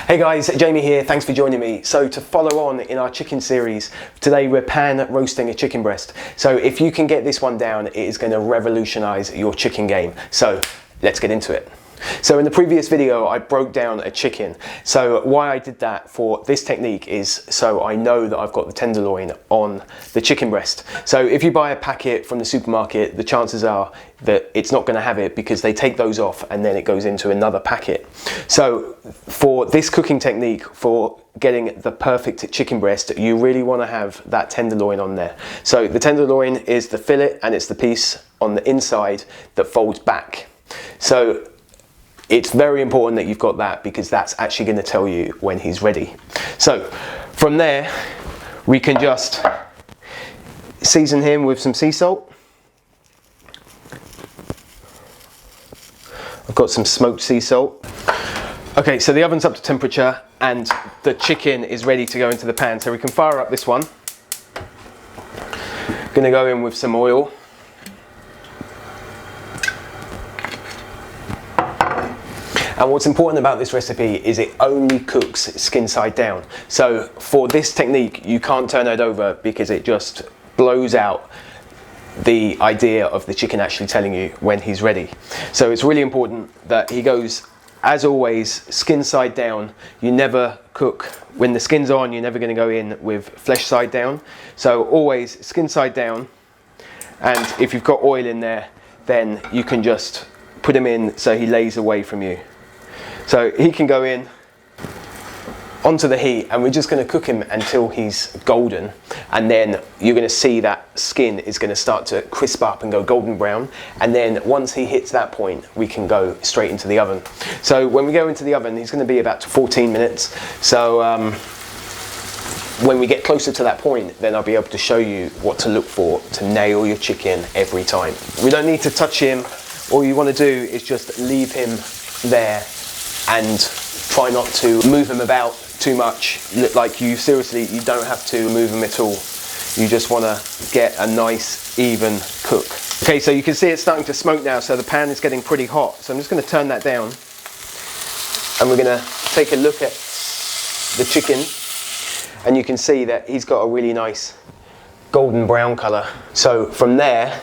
Hey guys, Jamie here, thanks for joining me. So to follow on in our chicken series, today we're pan roasting a chicken breast. So if you can get this one down, it is going to revolutionize your chicken game. So let's get into it. So in the previous video, I broke down a chicken. So why I did that for this technique is so I know that I've got the tenderloin on the chicken breast. So if you buy a packet from the supermarket, the chances are that it's not going to have it because they take those off and then it goes into another packet. So for this cooking technique, for getting the perfect chicken breast, you really want to have that tenderloin on there. So the tenderloin is the fillet and it's the piece on the inside that folds back. So it's very important that you've got that because that's actually going to tell you when he's ready. So from there, we can just season him with some sea salt. I've got some smoked sea salt. Okay, so the oven's up to temperature and the chicken is ready to go into the pan. So we can fire up this one. Gonna go in with some oil. And what's important about this recipe is it only cooks skin side down. So for this technique, you can't turn it over because it just blows out the idea of the chicken actually telling you when he's ready. So it's really important that he goes, as always, skin side down. You never cook, when the skin's on, you're never gonna go in with flesh side down. So always skin side down. And if you've got oil in there, then you can just put him in so he lays away from you. So he can go in onto the heat and we're just going to cook him until he's golden, and then you're going to see that skin is going to start to crisp up and go golden brown, and then once he hits that point we can go straight into the oven. So when we go into the oven, he's going to be about 14 minutes. So when we get closer to that point, then I'll be able to show you what to look for to nail your chicken every time. We don't need to touch him. All you want to do is just leave him there and try not to move him about too much. Like you don't have to move him at all. You just want to get a nice even cook. Okay, so you can see it's starting to smoke now, so the pan is getting pretty hot. So I'm just going to turn that down and we're going to take a look at the chicken, and you can see that he's got a really nice golden brown colour. So from there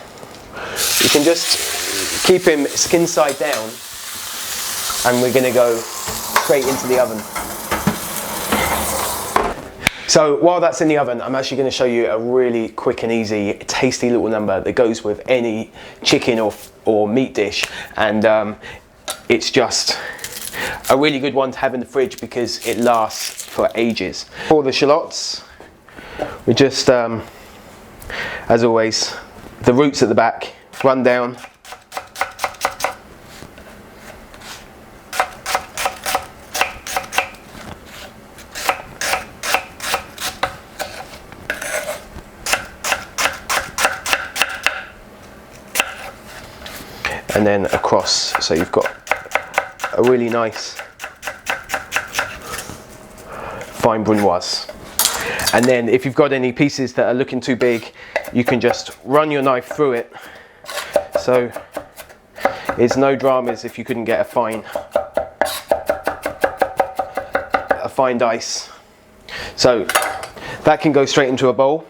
you can just keep him skin side down and we're going to go straight into the oven. So while that's in the oven, I'm actually going to show you a really quick and easy, tasty little number that goes with any chicken or meat dish, and it's just a really good one to have in the fridge because it lasts for ages. For the shallots, we just, as always, the roots at the back, run down. And then across, so you've got a really nice fine brunoise. And then if you've got any pieces that are looking too big, you can just run your knife through it. So it's no dramas if you couldn't get a fine dice. So that can go straight into a bowl.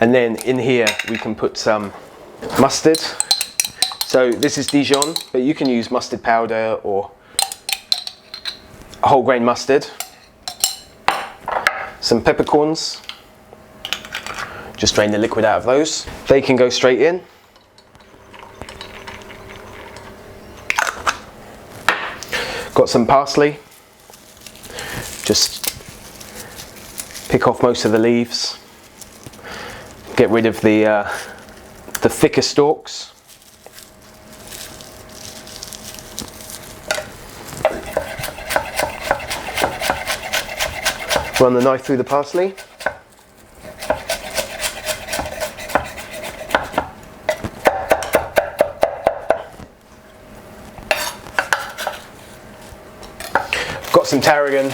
And then in here we can put some mustard. So this is Dijon, but you can use mustard powder or whole grain mustard. Some peppercorns. Just drain the liquid out of those. They can go straight in. Got some parsley. Just pick off most of the leaves. Get rid of the thicker stalks. Run the knife through the parsley. Got some tarragon.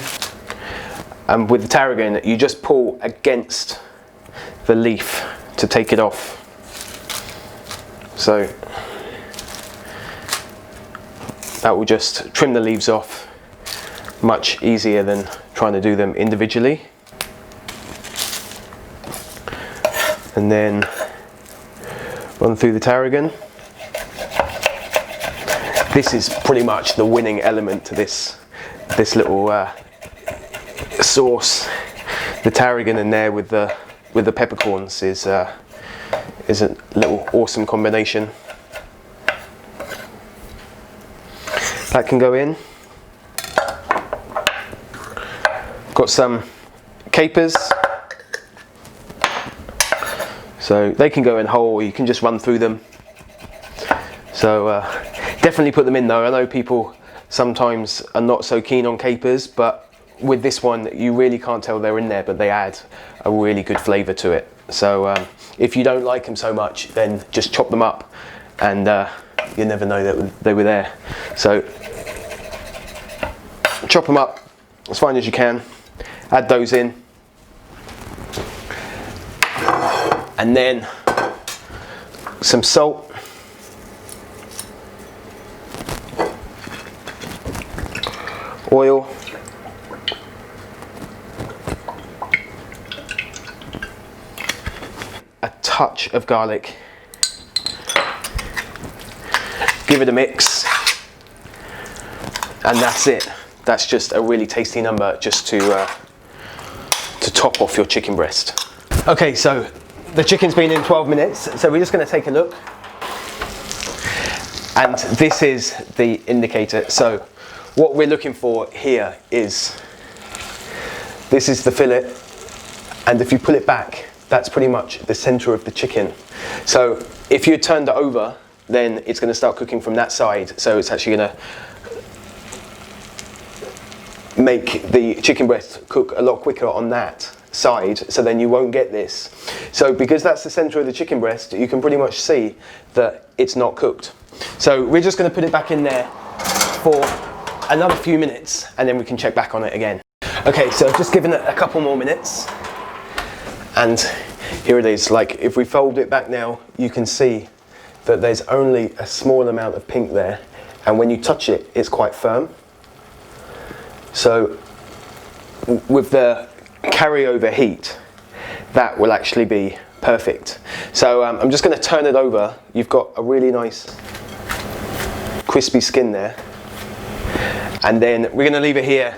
And with the tarragon, you just pull against the leaf to take it off. So that will just trim the leaves off, much easier than trying to do them individually. And then run through the tarragon. This is pretty much the winning element to this little sauce. The tarragon in there with the peppercorns is a little awesome combination. That can go in. Got some capers, so they can go in whole, or you can just run through them. So definitely put them in though. I know people sometimes are not so keen on capers, but with this one you really can't tell they're in there, but they add a really good flavour to it. So if you don't like them so much, then just chop them up, and you never know that they were there. So chop them up as fine as you can, add those in, and then some salt, oil, a touch of garlic. Give it a mix, and that's it. That's just a really tasty number just to top off your chicken breast. Okay, so the chicken's been in 12 minutes, so we're just going to take a look. And this is the indicator. So what we're looking for here is, this is the fillet, and if you pull it back, that's pretty much the center of the chicken. So if you turned it over, then it's going to start cooking from that side, so it's actually going to make the chicken breast cook a lot quicker on that side, so then you won't get this. So because that's the center of the chicken breast, you can pretty much see that it's not cooked. So we're just going to put it back in there for another few minutes, and then we can check back on it again. Okay, so I've just given it a couple more minutes, and here it is. Like, if we fold it back now, you can see that there's only a small amount of pink there, and when you touch it, it's quite firm. So with the carryover heat, that will actually be perfect. So I'm just going to turn it over. You've got a really nice crispy skin there, and then we're going to leave it here.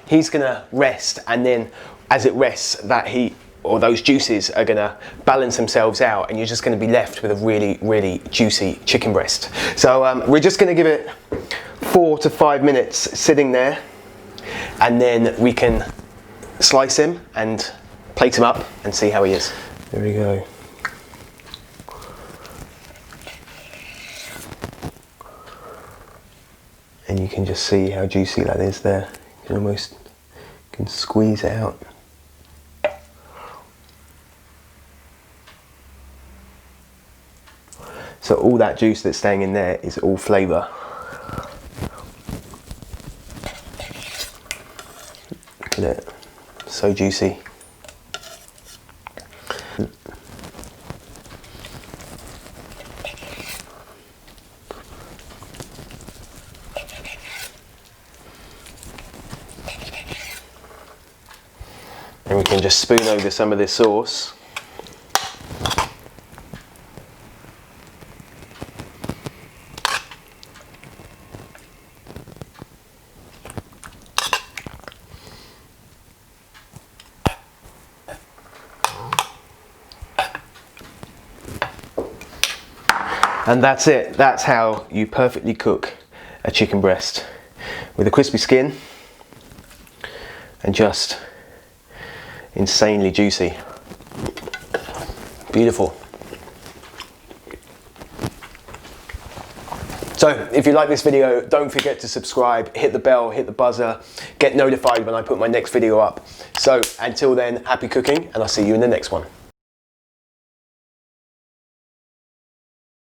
He's going to rest, and then as it rests, that heat or those juices are going to balance themselves out, and you're just going to be left with a really, really juicy chicken breast. So we're just going to give it 4 to 5 minutes sitting there, and then we can slice him and plate him up and see how he is. There we go. And you can just see how juicy that is there. You can almost squeeze it out. So all that juice that's staying in there is all flavour. Look at it, so juicy. And we can just spoon over some of this sauce. And that's it. That's how you perfectly cook a chicken breast, with a crispy skin and just insanely juicy. Beautiful. So if you like this video, don't forget to subscribe, hit the bell, hit the buzzer, get notified when I put my next video up. So until then, happy cooking, and I'll see you in the next one.